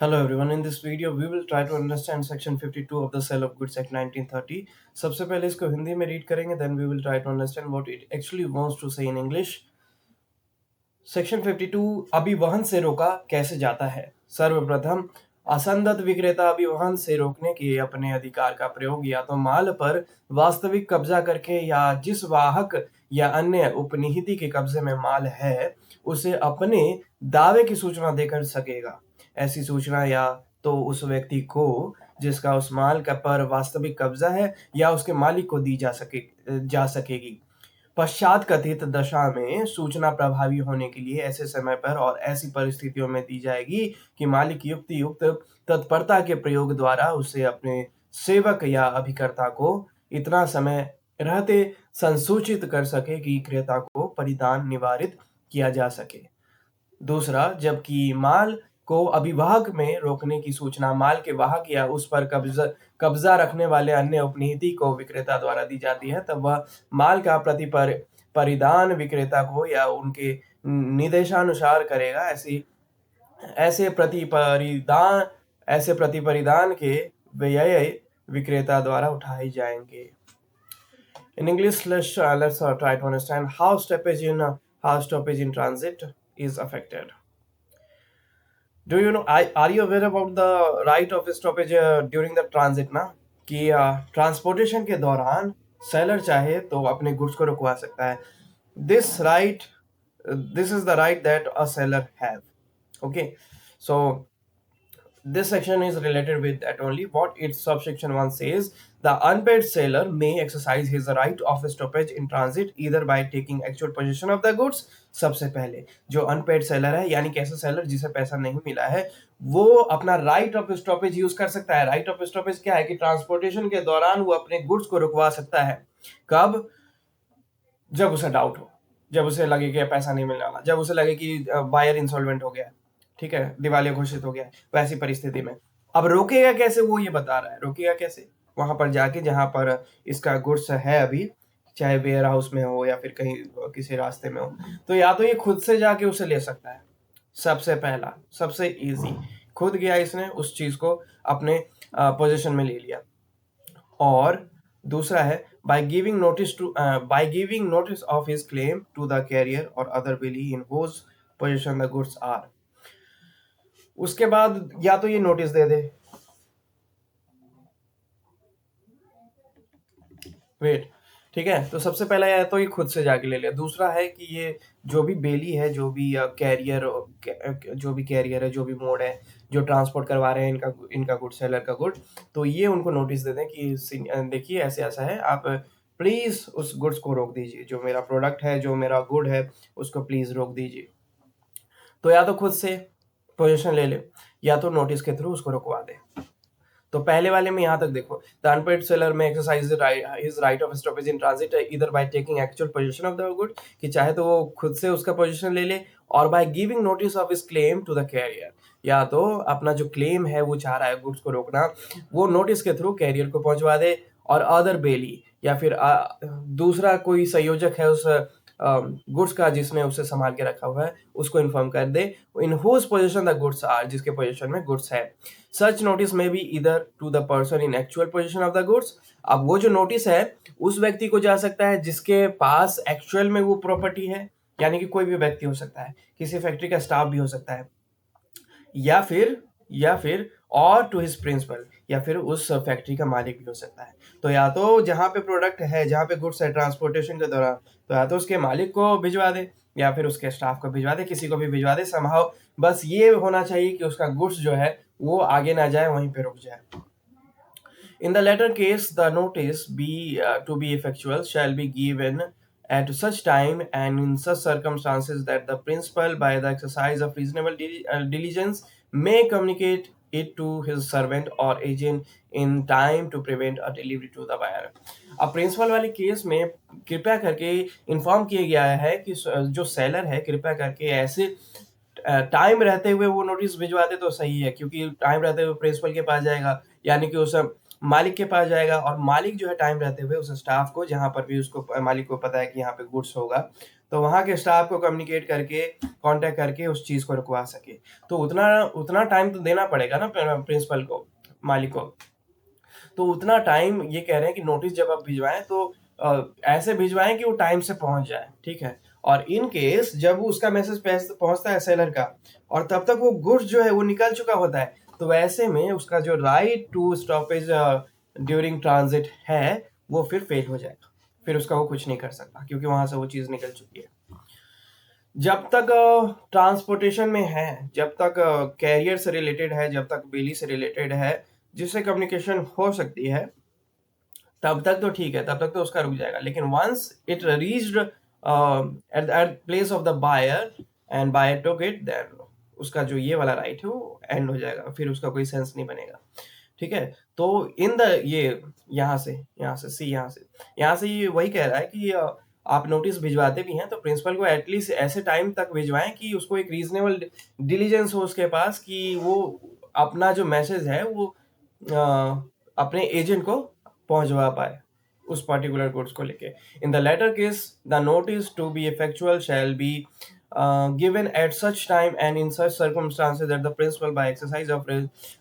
Hello everyone. In this video, we will try to understand Section 52 of the Sale of Goods Act 1930. सबसे पहले इसको हिंदी में read करेंगे, then we will try to understand what it actually wants to say in English. Section 52 अभिवहन से रोका कैसे जाता है। सर्वप्रथम, असंगत विक्रेता अभिवहन से रोकने के अपने अधिकार का प्रयोग या तो माल पर वास्तविक कब्जा करके या जिस वाहक या अन्य उपनिहिति के कब्जे में माल है उसे अपने दावे की सूचना देकर सकेगा। ऐसी सूचना या तो उस व्यक्ति को जिसका उस माल का पर वास्तविक कब्जा है या उसके मालिक को दी जा सकेगी। पश्चात कथित दशा में सूचना प्रभावी होने के लिए ऐसे समय पर और ऐसी परिस्थितियों में दी जाएगी कि मालिक युक्त तत्परता के प्रयोग द्वारा उसे अपने सेवक या अभिकर्ता को इतना समय रहते संसूचित कर सके कि क्रेता को परिधान निवारित किया जा सके। दूसरा, जबकि माल को अभिवाहक में रोकने की सूचना माल के वाहक या उस पर कब्जा रखने वाले अन्य उपनिहिति को विक्रेता द्वारा दी जाती है, तब वह माल का परिधान विक्रेता को या उनके निर्देशानुसार करेगा। ऐसे प्रतिपरिधान के व्यय विक्रेता द्वारा उठाए जाएंगे। In English, let's try to understand how stoppage in transit is affected. Do you know? Are you aware about the right of stoppage during the transit ना? कि ट्रांसपोर्टेशन के दौरान सेलर चाहे तो अपने गुड्स को रुकवा सकता है। This is the right that a seller have. Okay, so this section is related with that only. What its subsection 1 says: the unpaid seller may exercise his right of stoppage in transit either by taking actual possession of the goods. सबसे पहले जो unpaid seller है यानी कि ऐसा seller जिसे पैसा नहीं मिला है वो अपना राइट ऑफ स्टॉपेज यूज कर सकता है। राइट ऑफ स्टॉपेज क्या है कि ट्रांसपोर्टेशन के दौरान वो अपने गुड्स को रुकवा सकता है। कब? जब उसे डाउट हो, जब उसे लगे कि पैसा नहीं मिलने वाला, जब उसे लगे कि बायर इंसॉल्वेंट हो गया, ठीक है, दिवालिया घोषित हो गया, वैसी परिस्थिति में। अब रोकेगा कैसे, वो ये बता रहा है। रोकेगा कैसे? वहां पर जाके जहां पर इसका गुड्स है अभी, चाहे वेयर हाउस में हो या फिर कहीं किसी रास्ते में हो, तो या तो ये खुद से जाके उसे ले सकता है। सबसे पहला, सबसे इजी, खुद गया इसने उस चीज को अपने पोजीशन में ले लिया। और दूसरा है by giving notice of his claim to the carrier or other bailee in whose possession the goods are. उसके बाद या तो ये नोटिस दे दे, वेट, ठीक है। तो सबसे पहला या तो ये खुद से जाके ले लिया। दूसरा है कि ये जो भी बेली है, जो भी कैरियर है, जो भी मोड है, जो ट्रांसपोर्ट करवा रहे हैं इनका गुड, सेलर का गुड, तो ये उनको नोटिस दे दें कि देखिए ऐसे ऐसा है, आप प्लीज उस गुड्स को रोक दीजिए, जो मेरा प्रोडक्ट है, जो मेरा गुड है, उसको प्लीज रोक दीजिए। तो या तो खुद से पोजीशन ले ले या तो नोटिस के थ्रू उसको रुकवा दे। तो पहले वाले में यहाँ तक देखो, the unpaid seller may exercise his right of stoppage in transit either by taking actual position of the good, कि चाहे तो वो खुद से उसका पोजीशन ले ले, और by giving notice of his claim to the carrier, या तो अपना जो क्लेम है वो चाह रहा है गुड्स को रोकना, वो नोटिस के थ्रू कैरियर को पहुंचवा दे, और अदर बेली या फिर दूसरा कोई संयोजक है उस गुड्स का जिसने उसे संभाल के रखा हुआ है, उसको इन्फॉर्म कर दे in whose position the goods are, जिसके पोजीशन में गुड्स है। सच नोटिस में be either to the person in actual position of the goods. अब वो जो नोटिस है उस व्यक्ति को जा सकता है जिसके पास एक्चुअल में वो प्रॉपर्टी है, यानी कि कोई भी व्यक्ति हो सकता है, किसी फैक्ट्री का स्टाफ भी हो सकता है, या फिर और टू हिज प्रिंसिपल, या फिर उस फैक्ट्री का मालिक भी हो सकता है। तो या तो जहां पे प्रोडक्ट है, जहां पे गुड्स है ट्रांसपोर्टेशन के दौरान, तो या तो उसके मालिक को भिजवा दे या फिर उसके स्टाफ को भिजवा दे, किसी को भी भिजवा दे समहाउ, बस ये होना चाहिए कि उसका गुड्स जो है वो आगे ना जाए, वहीं पे रुक जाए। In the latter case, the notice to be effectual shall be given at such time and in such circumstances that the principal, by the exercise of reasonable diligence, may communicate it to his servant or agent in time to prevent a delivery to the buyer. अब principal वाले case में कृपया करके inform किया गया है कि जो सेलर है कृपया करके ऐसे टाइम रहते हुए वो नोटिस भिजवा दे तो सही है, क्योंकि टाइम रहते हुए प्रिंसिपल के पास जाएगा, यानी कि उस मालिक के पास जाएगा, और मालिक जो है टाइम रहते हुए उस स्टाफ को, जहां पर भी उसको मालिक को पता है कि यहाँ पे गुड्स होगा, तो वहाँ के स्टाफ को कम्युनिकेट करके, कांटेक्ट करके उस चीज़ को रुकवा सके। तो उतना उतना टाइम तो देना पड़ेगा ना प्रिंसिपल को, मालिक को। तो उतना टाइम ये कह रहे हैं कि नोटिस जब आप भिजवाएं तो ऐसे भिजवाएं कि वो टाइम से पहुंच जाए, ठीक है। और इन केस जब उसका मैसेज पहुंचता है सेलर का और तब तक वो गुड्स जो है वो निकल चुका होता है, तो वैसे में उसका जो right to stoppage during transit है वो फिर फेल हो जाएगा। फिर उसका वो कुछ नहीं कर सकता क्योंकि वहां से वो चीज निकल चुकी है। जब तक ट्रांसपोर्टेशन में है, जब तक कैरियर से रिलेटेड है, जब तक बेली से रिलेटेड है, जिससे कम्युनिकेशन हो सकती है, तब तक तो ठीक है, तब तक तो उसका रुक जाएगा। लेकिन once it reached at place of the buyer and buyer took it, then उसका जो ये वाला राइट है वो एंड हो जाएगा, फिर उसका कोई सेंस नहीं बनेगा, ठीक है। तो इन द ये यहाँ से ये वही कह रहा है कि आप नोटिस भिजवाते भी हैं तो प्रिंसिपल को एटलीस्ट ऐसे टाइम तक भिजवाएं कि उसको एक रीजनेबल डिलीजेंस हो उसके पास, कि वो अपना जो मैसेज है वो अपने एजेंट को पहुंचवा पाए उस पर्टिकुलर गुड्स को लेके। In the latter case the notice to be effectual shall be given at such time and in such circumstances that the principal by exercise of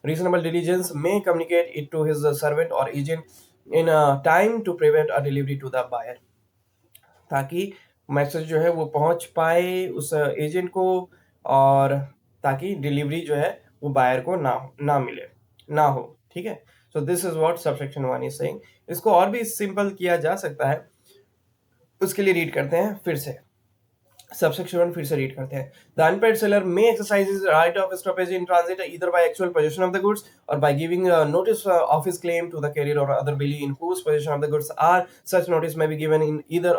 reasonable diligence may communicate it to his servant or agent in a time to prevent a delivery to the buyer, ताकि message जो है वो पहुंच पाए उस agent को, और ताकि डिलीवरी जो है वो बायर को ना मिले, ना हो, ठीक है। So this is what subsection 1 is saying. इसको और भी सिंपल किया जा सकता है, उसके लिए रीड करते हैं फिर से। सबसेक्शन 1 फिर से रीड करते हैं। The unpaid seller may exercise his right of stoppage in transit either by actual position of the goods or by giving notice of his claim to the carrier or other bailee in whose possession of the goods are। Such notice may be given in either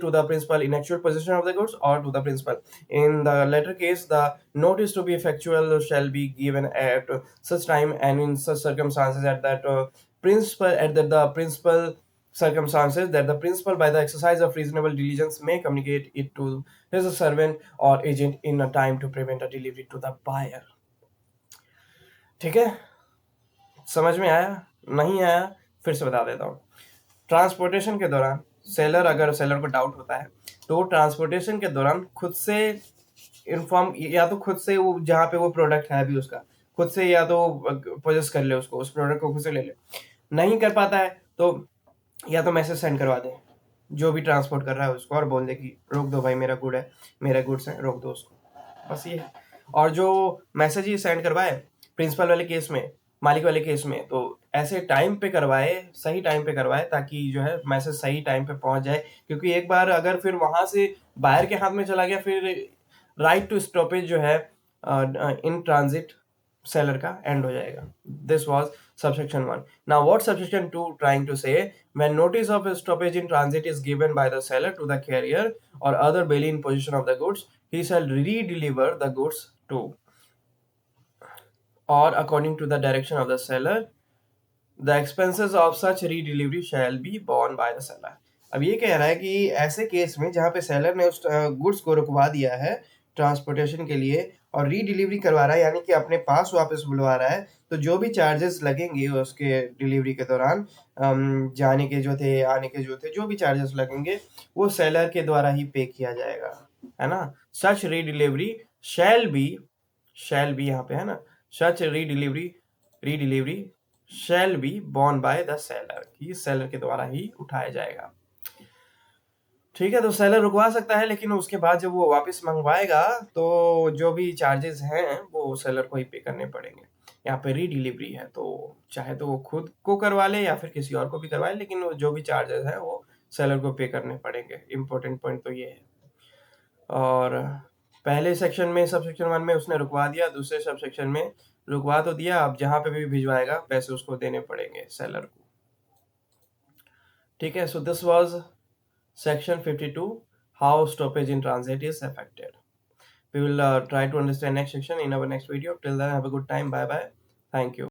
to the principal in actual possession of the goods or to the principal. In the latter case, the notice to be effectual shall be given at such time and in such circumstances at the principal circumstances that the principal by the exercise of reasonable diligence may communicate it to his servant or agent in a time to prevent a delivery to the buyer। ठीक है, समझ में आया? नहीं आया फिर से बता देता हूँ। ट्रांसपोर्टेशन के दौरान अगर सेलर को डाउट होता है तो वो ट्रांसपोर्टेशन के दौरान खुद से इन्फॉर्म, या तो खुद से वो जहाँ पे वो प्रोडक्ट है अभी उसका खुद से या तो पोजेस कर ले, उसको उस प्रोडक्ट को खुद से ले ले। नहीं कर पाता है तो या तो मैसेज सेंड करवा दे जो भी ट्रांसपोर्ट कर रहा है उसको, और बोल दे कि रोक दो भाई, मेरा गुड है, मेरा गुड्स है, रोक दो उसको, बस ये है। और जो मैसेज ही सेंड करवाए प्रिंसिपल वाले केस में, मालिक वाले केस में, तो ऐसे टाइम पे करवाए, सही टाइम पे करवाए, ताकि जो है मैसेज सही टाइम पे पहुंच जाए। क्योंकि एक बार अगर फिर वहां से बाहर के हाथ में चला गया, फिर राइट टू स्टॉपेज जो है इन ट्रांजिट सेलर का एंड हो जाएगा। This was subsection 1। Now what subsection 2 trying to say? When notice of stoppage in transit is given by the seller to the carrier or other bailey in possession of the goods, he shall redeliver the goods to or according to the direction of the seller. The expenses of such redelivery shall be borne by the seller। अब ये कह रहा है कि ऐसे case में जहाँ पे सेलर ने उस गुड्स को रुकवा दिया है ट्रांसपोर्टेशन के लिए और रीडिलीवरी करवा रहा है, यानी कि अपने पास वापस बुलवा रहा है, तो जो भी चार्जेस लगेंगे उसके डिलीवरी के दौरान, जाने के जो थे, आने के जो थे, जो भी चार्जेस लगेंगे वो सेलर के द्वारा ही पे किया जाएगा, है ना। सच रीडिलीवरी शैल बी यहाँ पे है ना, such redelivery shall be borne by the seller, की सेलर के द्वारा ही उठाया जाएगा। ठीक है, तो सेलर रुकवा सकता है, लेकिन उसके बाद जब वो वापस मंगवाएगा तो जो भी चार्जेस हैं वो सेलर को ही पे करने पड़ेंगे। यहाँ पे रीडिलीवरी है तो चाहे तो वो खुद को करवा ले या फिर किसी और को भी करवाए, लेकिन जो भी चार्जेस हैं वो सेलर को पे करने पड़ेंगे। इम्पोर्टेंट पॉइंट तो ये है। और पहले सेक्शन में, सबसेक्शन 1 में उसने रुकवा दिया, दूसरे सबसेक्शन में रुकवा तो दिया, अब जहाँ पे भी भिजवाएगा पैसे उसको देने पड़ेंगे सेलर को। ठीक है, so this was section 52, how stoppage in transit is affected। We will try to understand next section in our next video. Till then, have a good time. Bye bye. Thank you।